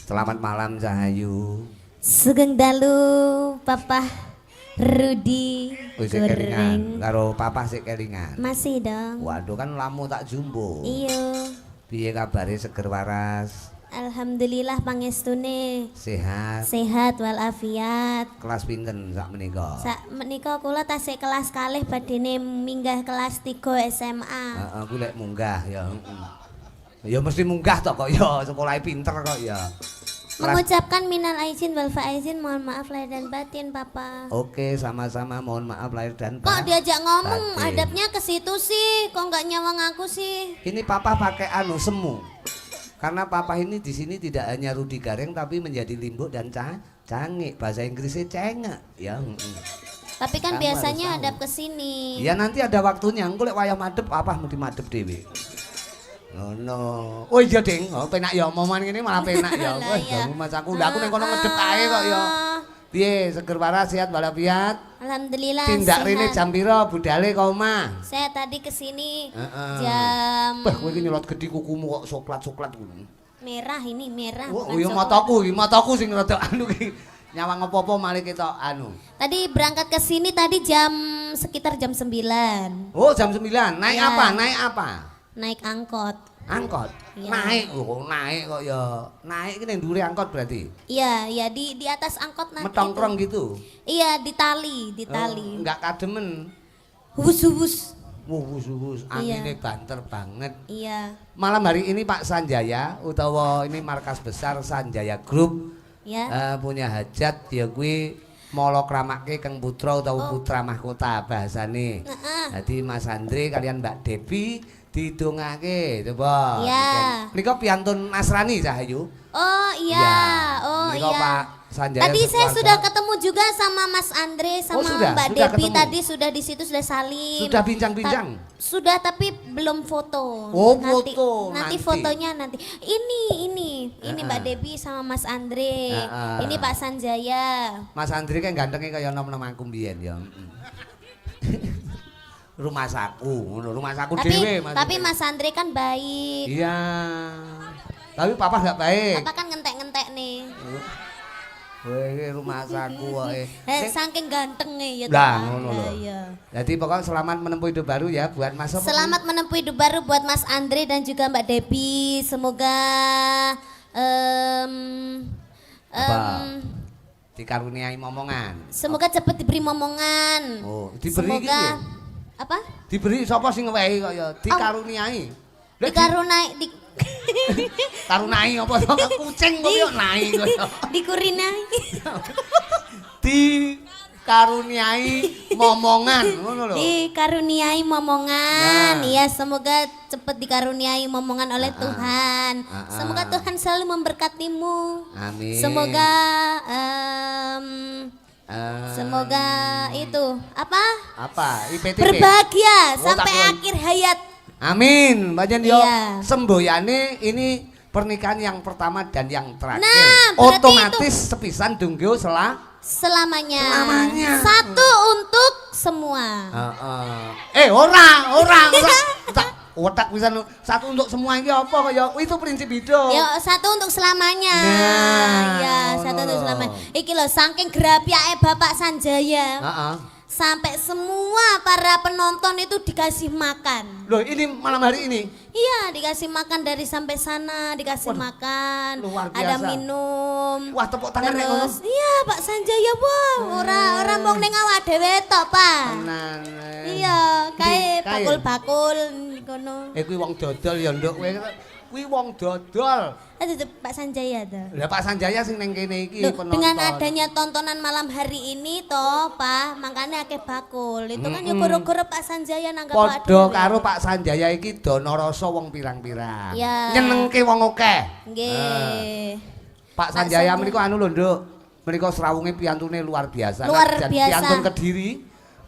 Selamat malam Cahayu. Sugeng dalu Papa Rudi Wis kelingan karo papa sik kelingan. Masih dong. Waduh kan lamu tak jumbo. Iya. Piye kabare seger waras? Alhamdulillah pangestune Sehat. sehat walafiat. Kelas pinten sak menika? Sak menika kula tasik kelas kalih badene minggah kelas 3 SMA. Heeh, ku lek munggah ya. Ya mesti munggah to kok ya, sekolahe pinter kok ya. Mengucapkan minal aizin wal faizin, mohon maaf lahir dan batin Papa. Oke, sama-sama mohon maaf lahir dan Kok diajak ngomong batin. adabnya ke situ sih, kok nggak nyawang aku sih? Ini papa pakai semu. Karena papa ini di sini tidak hanya Rudi Gareng tapi menjadi limbuk dan cangik. Bahasa Inggrisnya cengek ya. Tapi kan Kamu biasanya harus tahu. adab ke sini. Ya nanti ada waktunya. Engko lek wayah madhep apa mesti madhep dhewe. No. Oh iya Ding, oh, penak ya omongan ngene malah penak ya. Lah, Wah, iya. Mas aku ndak aku ning kono ngedep ae kok ya. Piye seger waras sehat walafiat? Alhamdulillah Tindak rene sehat. jam piro budale kok omah? Saya tadi kesini Heeh. jam Bah kowe iki nyelot gedhi kukumu kok soklat-soklat kuwi. merah ini merah. Oh bukan iya coklat. mataku sing rada anu iki. Nyawang apa-apa malih ketok anu. Tadi berangkat ke sini tadi jam sekitar jam 9. Oh jam 9. Naik Ya. apa? Naik apa? Naik angkot. Angkot. Iya. Naik kok ya. Naik iki ning dhuwure angkot berarti. Iya, iya di atas angkot nanti. Metongkrong itu. gitu. Iya, di tali. Oh, enggak kademen. Hubus-hubus. Wuhus-wuhus, angine banter banget. Iya. Malam hari ini Pak Sanjaya utawa ini markas besar Sanjaya Group Ya. punya hajat ya kuwi molo kramake Kang Putra utawa Putra Mahkota bahasane. Heeh. Jadi Mas Andre kalian Mbak Devi didongake coba. Iya. Menika piantun Nasrani Cahayu. Oh iya. Iya. Oh Menika iya. Pak Sanjaya Tadi saya sekeluarga. sudah ketemu juga sama Mas Andre sama sudah? Mbak Sudah Devi ketemu? tadi sudah di situ sudah salim. Sudah bincang-bincang? Sudah tapi belum foto. Oh, nanti, foto, nanti nanti. fotonya nanti. Ini Mbak Devi sama Mas Andre. Ini Pak Sanjaya. Mas Andre kan gantengnya kaya nom-nom aku mbiyen ya. Rumah saku, ngono rumah saku dhewe Mas. Tapi Andre. Mas Andre kan baik. Iya. Tapi papa enggak baik. Papa kan ngentek-ngentek nih. Weh rumah saku wae. Saking gantengnya ya. Lah, Pak. ngono lho. Lah, iya. Jadi pokoknya selamat menempuh hidup baru ya buat Mas apa? Selamat menempuh hidup baru buat Mas Andre dan juga Mbak Devi. Semoga Apa? Dikaruniai momongan. semoga cepat diberi momongan. Oh, diberi iki Semoga ya? apa? Diberi sapa sing wehi kok ya? Dikaruniai. Lek Dikarunai karunai apa to? Kucing kok yo nai kok ya. dikurinai. Dikaruniai momongan ngono lho. Dikaruniai momongan. Nah. Iya, semoga cepat dikaruniai momongan oleh Tuhan. Semoga Tuhan selalu memberkatimu. Amin. Semoga Eh, semoga itu apa? apa? IPTP. Berbahagia Oh, sampai tak akhir hayat. Amin. Mbak yo Iya. semboyane ini pernikahan yang pertama dan yang terakhir. Nah, berarti otomatis sepisan dunggo Selamanya. Selamanya. Satu untuk semua. ora. Otak bisa satu untuk semua iki apa kok ya itu prinsip hidup. Ya, satu untuk selamanya. Nah, Ya, ngono satu untuk lho. selamanya. Iki loh saking grapiake Bapak Sanjaya. Heeh. Sampai semua para penonton itu dikasih makan. Loh, ini malam hari ini. Iya, dikasih makan dari sampai sana, dikasih makan. luar Ada biasa. minum. Wah, tepuk tangan nek ngono. Terus, iya Pak Sanjaya, wah, ora mung ning awak dhewe tok, Pak. Tenan. Iya, kae Kae. bakul-bakul kono. Kuwi wong dodol ya, Nduk. Kuwi wong dodol. Itu Pak Sanjaya tuh. Lah Pak Sanjaya sing neng kene iki Loh, penonton. dengan adanya tontonan malam hari ini toh, Pak, makanya akeh bakul. Itu kan ya gara-gara Pak Sanjaya nanggap Pak Padha dhewe. karo Pak Sanjaya iki dana rasa wong pirang-pirang. Ya. Nyenengke wong akeh. Nggih. Pak Sanjaya menika anu lho, Nduk. Menika srawunge piantune luar biasa. Luar Najan biasa. Piantun Kediri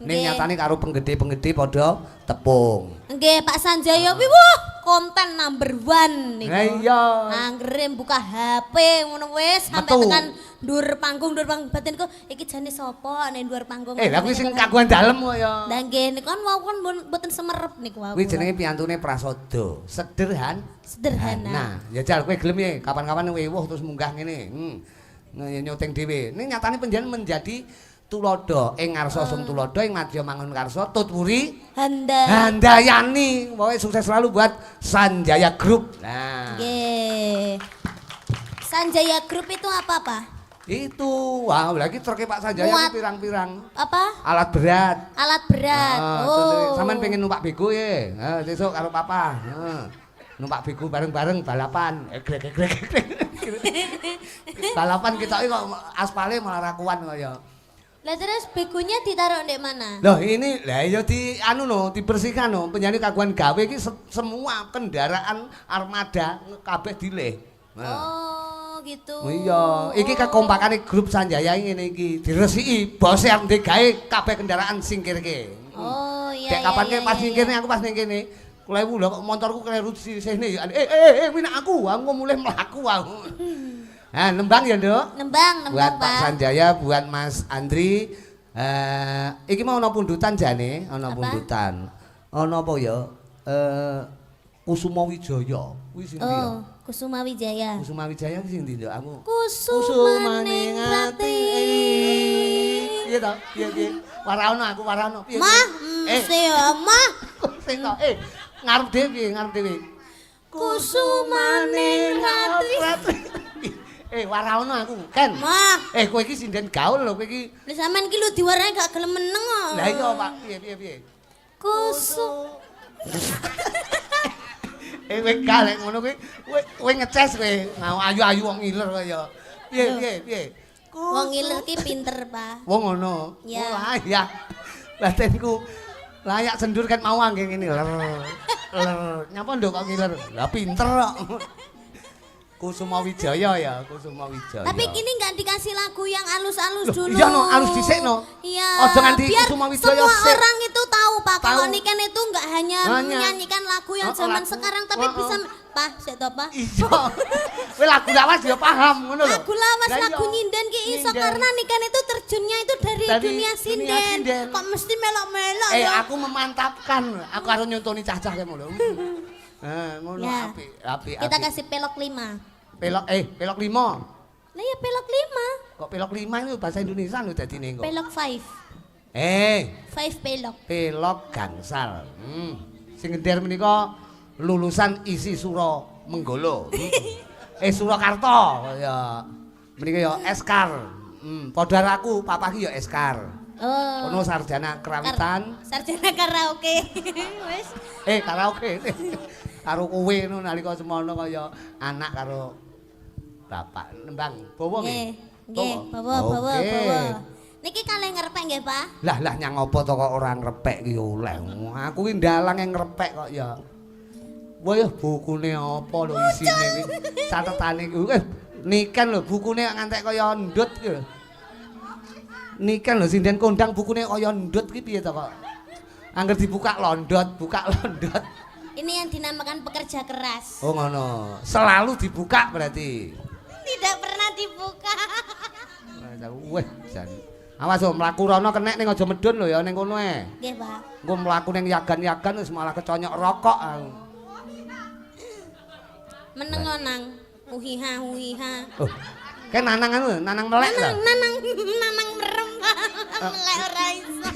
Ning nyatane karo penggede-penggede padha tepung. Nggih, Pak Sanjaya kuwi wuh, konten number 1 niku. Lah iya. Anggere buka HP ngono wis sampai Metu. tekan dhuwur panggung batinku iki jane sapa ning dhuwur panggung. Lah kuwi sing kagungan dalem kok ya. Lah nggih niku kan wau kan mboten semerep niku wau. Kuwi jenenge piantune Prasodo. Sederhana. Nah, ya jal kowe gelem ya kapan-kapan wewuh terus munggah ngene. Nyuting dhewe. Ning nyatane panjenengan menjadi tulodo ing ngarsa sung tulodo ing madya mangun karsa tutwuri handayani. Pokoke sukses selalu buat Sanjaya Group. Nah. Nggih. Sanjaya Group itu apa, Pak? Itu, wah lagi truknya Pak Sanjaya Muat. itu pirang-pirang Apa? alat berat. Alat berat. Sampeyan pengen numpak bego ya. Besok karo papa. Numpak bego bareng-bareng balapan. Egrek. Balapan kita kok aspalnya malah rakuan kok ya. Lah terus begonya ditaruh di mana? Loh ini lah ya dibersihkan no. Penyanyi kaguan gawe iki semua kendaraan armada kabeh dileh. Oh, gitu. Iya, iki kekompakane grup Sanjaya ngene iki diresiki bose arep ndek gawe kabeh kendaraan singkirke. Oh, iya. Dek kapan ke pas singkirne aku pas ning kene. Klewu lho kok motorku kleru sini. Kuwi nek aku mulai mlaku aku. Nah, nembang ya, Nduk. Nembang, buat Pak. Pak Sanjaya, buat Mas Andri. Iki mau ana pundutan jane, ana pundutan. Ana apa ya? Kusuma Wijaya. Kuwi sing ndi ya? Oh, Kusuma Wijaya. Kusuma Wijaya ki sing ndi, Nduk? Aku. Kusuma ning ati. Piye to? Piye? Waraono aku waraono. Piye? Mah, mesti ya, Mah. Sing to. Ngarep dhewe. Kusuma ning ati. Waraono aku, Ken. Mah. Kowe iki sinden gaul lho, kowe iki. Lah sampean iki lho diwarani gak gelem meneng kok. Lah iya, Pak. Piye? Kusum. Kowe galek ngono kowe ngeces kowe. Ayu-ayu wong ngiler kok ya. Piye? Wong ngiler ki pinter, Pak. Wong ngono. Ya. Wah, ya. Batenku layak sendur kan mau angge ngene ler. Nyapa nduk kok ngiler? Lah pinter kok. Kusuma Wijaya ya, Kusuma Wijaya. Tapi kini nggak dikasih lagu yang alus-alus dulu. Iya no, alus dhisik no. Iya. Ojo nganti biar Kusuma Wijaya semua sik. orang itu tahu Pak. Kalau Tahu. Niken itu nggak hanya menyanyikan lagu yang zaman sekarang, tapi bisa Pak, sik to Pak. Iya. Kowe lagu lawas ya paham ngono lho. Lagu lawas, Lah iya. lagu nyinden ki iso Nyinden. karena Niken itu terjunnya itu dari dunia sinden. Kok mesti melok-melok ya? Aku memantapkan. Aku harus nyontoni cah-cah kayak ngono. Ngono Ya. apik. Kita kasih pelok 5. Pelok 5. Lah ya pelok 5. Kok pelok 5 itu bahasa Indonesia lho dadine kok. Pelok 5. 5 pelok. Pelok gangsal. Sing ngeder menika lulusan isi Sura Menggolo. Surakarta ya. Menika ya Eskar. Padha aku papa ki ya Eskar. Oh. Ono sarjana kerawitan. Sarjana karaoke. Wes. Karaoke. Karo kowe ngono nalika semono kaya anak karo bapak nembang. Bawa nggih. Nggih, bawa. Niki kalih ngrepek nggih, Pak? Lah nyang apa to kok ora ngrepek ki oleh. Aku ki ndalang yang ngrepek kok ya. Wah ya bukune apa lho isine iki. Catetane iki. Niken lho bukune ngantek kaya ndut ki lho. Niken lho sinden kondang bukune kaya ndut ki piye to kok. Angger dibuka londot. Ini yang dinamakan pekerja keras. Oh ngono. Selalu dibuka berarti. Tidak pernah dibuka. Weh, jan. Awas yo mlaku rono kenek ning aja medun lho ya ning kono ae. Nggih, Pak. Engko mlaku ning yagan-yagan wis malah keconyok rokok aku. Menengo nang uhiha. Oh. Kae nanang anu, nanang melek ta? Nanang merem. Melek ora iso.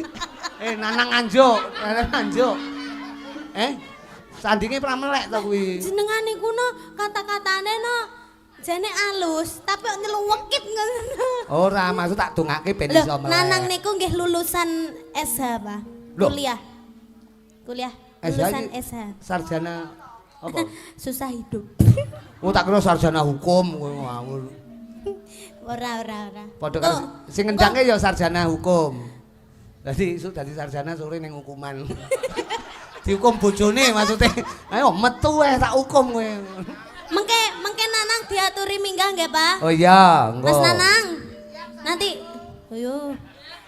Nanang anjuk. Sandinge pra melek ta kuwi. Jenengane kuno kata-katane no jane alus, tapi nyeluwekit ngono. Ora, maksud tak dongake ben iso melek. Nanang niku nggih lulusan SH, Pak. Kuliah. Lulusan SH. Sarjana apa? Susah hidup. Oh tak kira sarjana hukum kowe ngawur. Ora. Padha karo sing ngendhange ya sarjana hukum. Dadi sarjana sore ning hukuman. Dihukum bojone maksudnya. Ayo metu tak hukum kowe. Mengke Nanang diaturi minggah nggih, Pak? Oh iya, engko. Mas Nanang. Nanti. Ayo.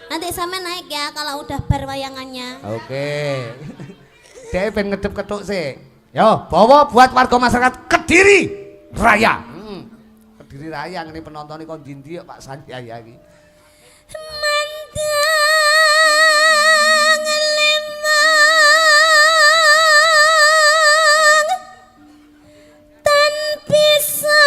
Nanti sampe naik ya kalau udah bar wayangannya. Oke. Dia pengen ngedep ketuk sih. Yo, bawa buat warga masyarakat Kediri Raya. Kediri Raya ini penonton ini kok dindi ya Pak Sanjaya ini. Mandang lembang tan bisa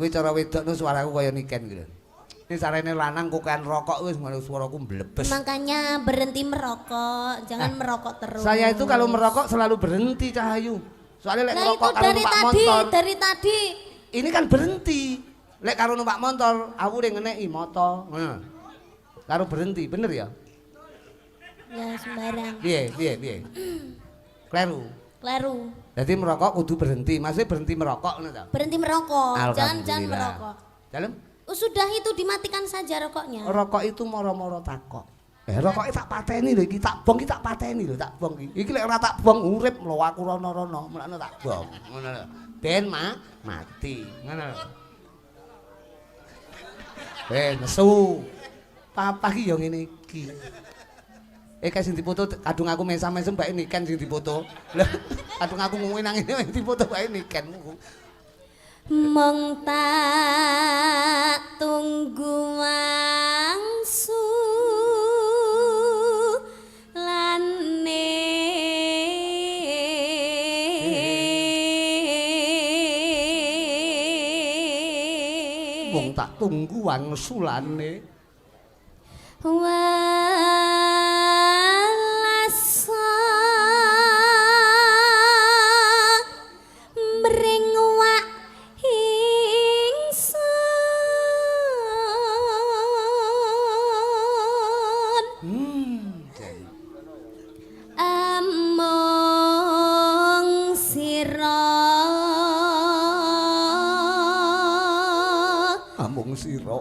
cara wedok nu suaraku kaya Niken gitu. Ini sarene lanang kokean rokok wis malah suaraku mlebes. Makanya berhenti merokok, jangan merokok terus. Saya itu kalau merokok selalu berhenti Cahayu. Soalnya lek ngerokok karo dari numpak tadi, motor. dari tadi. Ini kan berhenti. Lek karo numpak motor, aku udah ngeneki moto. Karo berhenti, bener ya? Ya sembarang. Piye. Kleru. Jadi merokok kudu berhenti, maksudnya berhenti merokok ngono ta? Berhenti merokok, jangan merokok. Dalam? Sudah itu dimatikan saja rokoknya. Rokok itu moro-moro takok. Rokoknya tak pateni lho iki, tak bong iki tak pateni lho, tak bong iki. Iki lek ora tak bong urip mlo aku rono-rono, mulane tak bong. Ngono lho. Ben mati. Ngono lho. Nesu. Papa ki yo ngene iki. Kae sing dipoto kadung aku mesam-mesem bae Niken sing dipoto. Lah kadung aku ngomongin nang ngene dipoto bae Niken. Mong tak tunggu wangsu lane Mong tak tunggu wangsu lane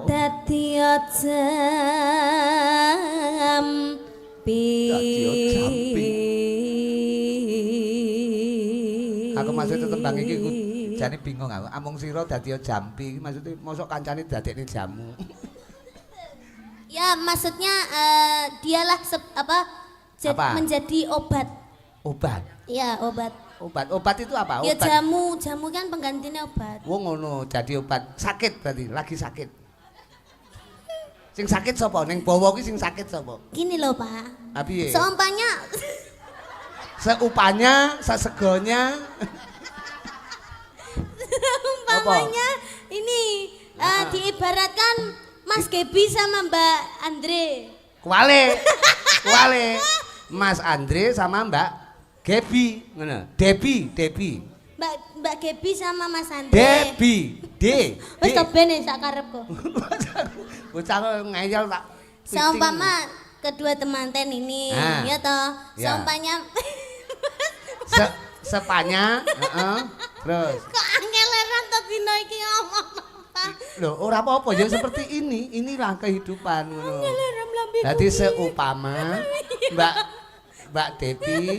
Dadi jampi. Aku maksudnya tembang iki jane bingung aku. Amung sira dadi jampi, maksudnya mosok kancane dadekne jamu. Ya, maksudnya dialah menjadi obat. Obat. Iya, obat. Obat itu apa? Ya jamu kan penggantinya obat. Wong ngono, jadi obat. Sakit berarti, lagi sakit. Sing sakit sapa? Ning bawa ki sing sakit sapa? Gini loh, Pak. Piye? Seumpanya, sesegonya. Umpamanya ini diibaratkan Mas Gebi sama Mbak Andre. Kuale. Mas Andre sama Mbak Gebi, ngono. Debi. Mbak Gebi sama Mas Andre. Debi. Wis to ben sak karepku. Bocah ngeyel tak. Seumpama kedua temanten ini, ya toh. Seumpanya sepanya, terus. Kok angeleran to dina iki ngomong. Loh, ora apa-apa ya seperti ini. Inilah kehidupan ngono. Dadi seupama Mbak Devi.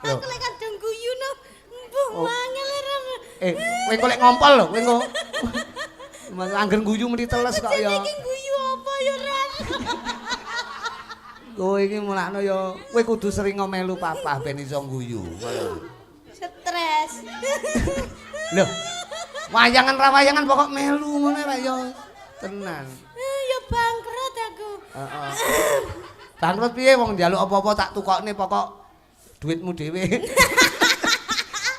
Aku lek kadung guyu no. Mbuh angeleran. Kowe kok lek ngompol lho, kowe engko. Mas angger guyu meni teles kok ya. Iki guyu apa ya, Ran? Kowe iki mulakno ya, kowe kudu sering ngomelu papa ben iso guyu. Stres. Lho. Wayangan ra wayangan pokok melu ngene ra ya. Tenan. Ya bangkrut aku. Heeh. Bangkrut piye wong njaluk apa-apa tak tukokne pokok duitmu dhewe.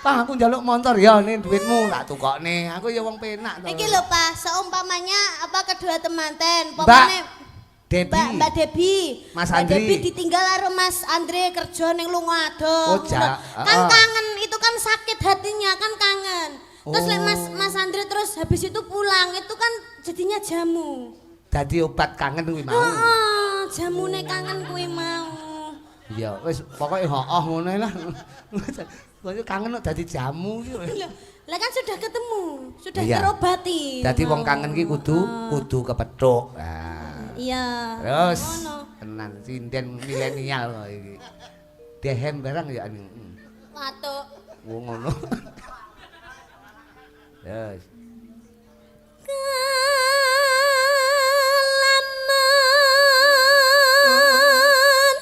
Pak aku njaluk motor ya nih duitmu tak tukokne. Aku ya wong penak to. Iki lho Pak, seumpamanya kedua temanten, pomone Debbie. Mbak Debbie. Mas Mbak Andri. Debbie ditinggal karo Mas Andre kerja ning lunga Oh, adoh. Kan oh. kangen, itu kan sakit hatinya, kan kangen. Terus lek Mas Andre terus habis itu pulang, itu kan jadinya jamu. Dadi obat kangen kuwi mau. Heeh, jamune kangen kuwi mau. Iya, wis pokoke hooh ngono lah. Kok kangen kok dadi jamu iki. Lah kan sudah ketemu, sudah Iya. terobati. Dadi wong kangen ki kudu kepethuk. Nah. Iya. Terus Ngono. tenan sinden milenial kok iki. Dehen barang ya anu. Watuk. Wong ngono. Terus Kalaman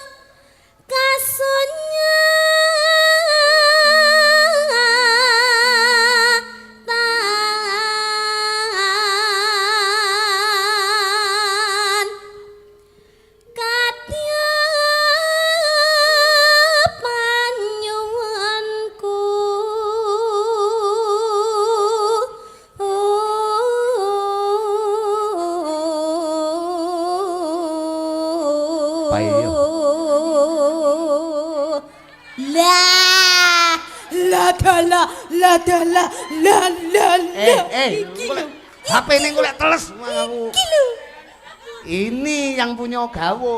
kasunya tan kadya panyuwunku Payo. HP ning golek teles aku. Ini yang punya gawe.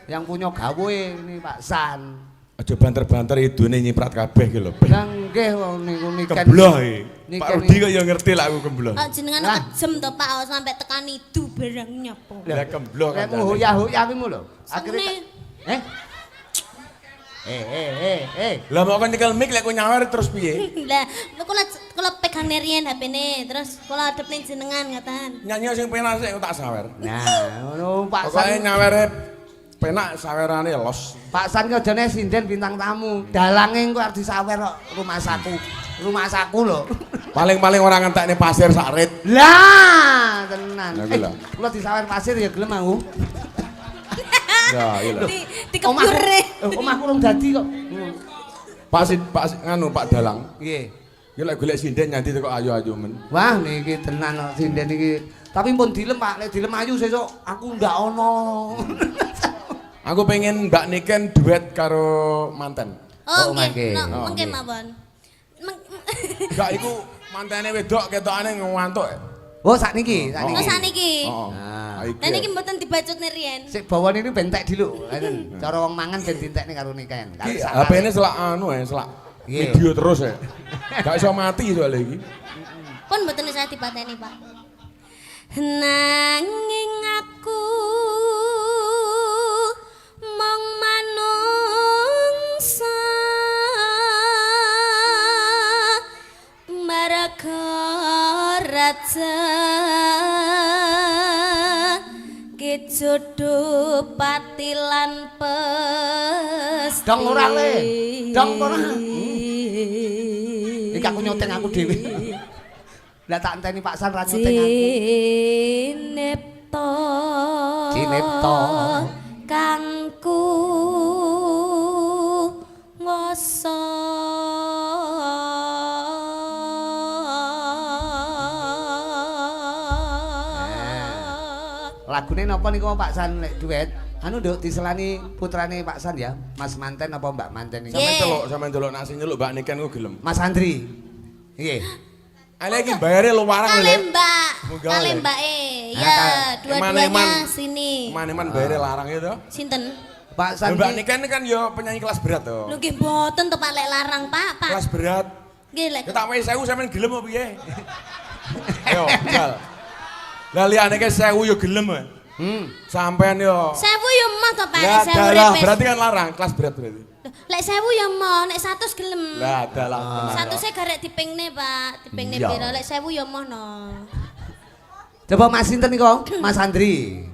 Yang punya gawe ini Pak San. Aja banter-banter idune nyiprat kabeh ki lho. Lah nggih wong niku niken. Kembloh e. Pak Niken Rudi kok ya ngerti lah aku kembloh. Jenengan Lah. kejem to Pak, sampai tekan itu barang nyapo. Lah kembloh kan. Lek hoya-hoya kuwi lho. Akhire Seneng. Lah mau kan nyekel mic lek kok nyawer terus piye? Lah, kula pegang nerian HP-ne, terus kula adep ning jenengan ngaten. Nyanyi sing penak sik tak sawer. Nah, ngono Pak Pokoke San. nyawere penak sawerane los. Pak San ki ajane sinden bintang tamu. Dalange engko arep disawer kok rumah saku. Rumah saku lho. Paling-paling ora ngentekne pasir sarit. Lah, tenan. Lah, kuwi lho. Kula disawer pasir ya gelem aku. Ya, iya lho. Dikepure. Omahku urung dadi kok. Pak nganu Pak Dalang. Nggih. Ya lek golek sinden nyanti kok ayu-ayu men. Wah, niki tenan kok sinden iki. Tapi pun dilem Pak, lek dilem ayu sesuk aku ndak ono. Aku pengen Mbak Niken duet karo manten. Oh, Oh, mangke. nggih. Oh, Mangke nggih. mawon. Enggak iku mantene wedok ketokane ngantuk. Oh, sakniki, sakniki. Oh, sakniki. Heeh. Ah. Iki. Lah niki mboten dibacut nerian. Sik bawane ini bentek dulu. Cara wong mangan ben dintekne karo niken. Iki HP-ne selak anu ya, selak Iya. video terus ya. Gak iso mati soalnya iki. Pun mboten saya dipateni, Pak. Nanging aku mong manungsa marga raja kejodo patilan pesti. Dong ora le. Dong ora. Iki aku nyoteng aku dhewe. Lah tak enteni Pak San ra nyoteng aku. Cinipta Cinipta. kangku ngoso Lagune napa niku Pak San lek duet? Anu nduk diselani putrane Pak San ya, Mas Manten apa Mbak Manten iki? Nggih. Sampeyan delok nasi nyeluk Mbak Niken ku gelem. Mas Andri. Nggih. Ana iki bayare luwarang lho. Kale Mbak, Munggah, kale Le. Mbake. Nah, Ya, Eman-eman. dua-duanya sini. Maneman bayare larang ya to. Sinten? Pak San Mbak iki Niken kan ya penyanyi kelas berat to. Lho nggih mboten to Pak lek larang, Pak. Pak. Kelas berat. Nggih lek. Ya tak wae 1000 sampean gelem apa piye? Ayo, jal. Lah liyane ke 1000 ya gelem. Sampean yo. 1000 ya mah to Pak, Lah lek 1000 dalah repes. berarti kan larang kelas berat berarti. Lek 1000 ya mah, nek 100 gelem. Lah dalah. 100 saya garek dipingne, Pak. Dipingne Iya. pira? Lek 1000 ya mah no. Coba Mas sinten niku? Mas Andri.